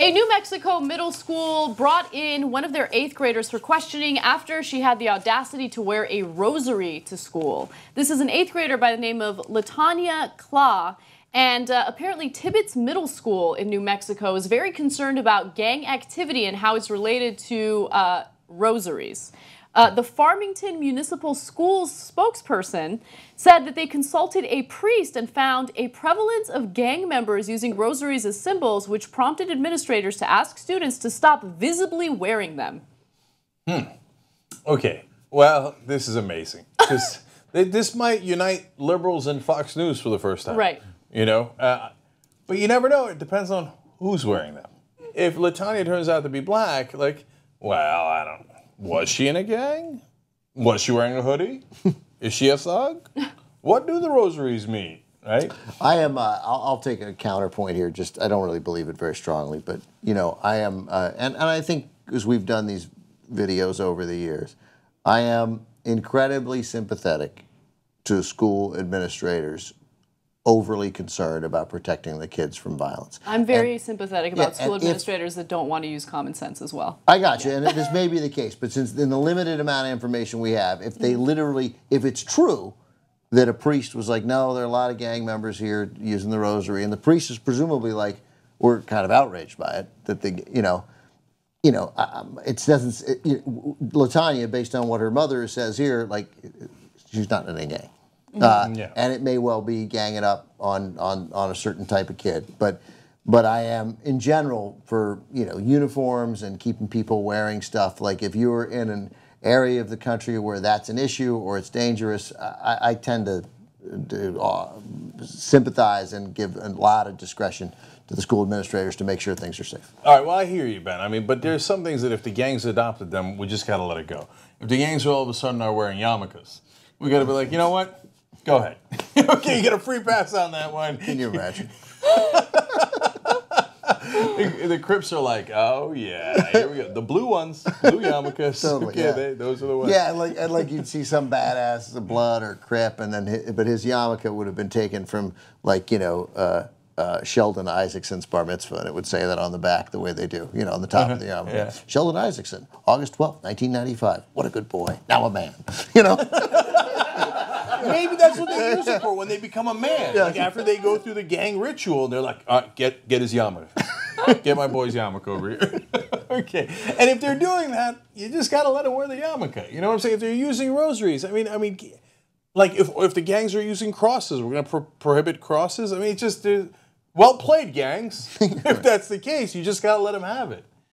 A New Mexico middle school brought in one of their 8th graders for questioning after she had the audacity to wear a rosary to school. This is an 8th grader by the name of Latanya Claw, and apparently Tibbetts Middle School in New Mexico is very concerned about gang activity and how it's related to rosaries. The Farmington Municipal Schools spokesperson said that they consulted a priest and found a prevalence of gang members using rosaries as symbols, which prompted administrators to ask students to stop visibly wearing them. Okay, well, this is amazing. This might unite liberals and Fox News for the first time. Right. You know, but you never know. It depends on who's wearing them. If Latanya turns out to be black, like, well, I don't know. Was she in a gang? Was she wearing a hoodie? Is she a thug? What do the rosaries mean, right? I am, I'll take a counterpoint here. Just, I don't really believe it very strongly, but, you know, I am, and I think as we've done these videos over the years, I am incredibly sympathetic to school administrators overly concerned about protecting the kids from violence. I'm very sympathetic about school administrators that don't want to use common sense as well. I got you, and this may be the case, but since in the limited amount of information we have, if they literally, if it's true that a priest was like, no, there are a lot of gang members here using the rosary, and the priest is presumably like, we're kind of outraged by it, that they, it doesn't, Latanya, based on what her mother says here, like, she's not in a gang. And it may well be ganging up on a certain type of kid, but I am in general for uniforms and keeping people wearing stuff. Like if you're in an area of the country where that's an issue or it's dangerous, I tend to sympathize and give a lot of discretion to the school administrators to make sure things are safe. All right, well, I hear you, Ben. I mean, but there's some things that if the gangs adopted them, we just got to let it go. If the gangs all of a sudden are wearing yarmulkes, we got to be like, you know what? Go ahead. Okay, you get a free pass on that one. Can you imagine? The Crips are like, oh yeah, here we go. The blue ones, blue yarmulkes. Totally, okay, yeah. Those are the ones. Yeah, and like you'd see some badass, the blood or Crip, and then but his yarmulke would have been taken from like Sheldon Isaacson's bar mitzvah, and it would say that on the back the way they do, on the top of the yarmulke. Yeah. Sheldon Isaacson, August 12th, 1995. What a good boy. Now a man. Maybe that's what they use it for when they become a man. Yeah. Like after they go through the gang ritual, they're like, all right, get his yarmulke. Get my boy's yarmulke over here. Okay. And if they're doing that, you just got to let them wear the yarmulke. You know what I'm saying? If they're using rosaries, I mean, like if the gangs are using crosses, we're going to prohibit crosses. I mean, it's just well played, gangs. If that's the case, you just got to let them have it.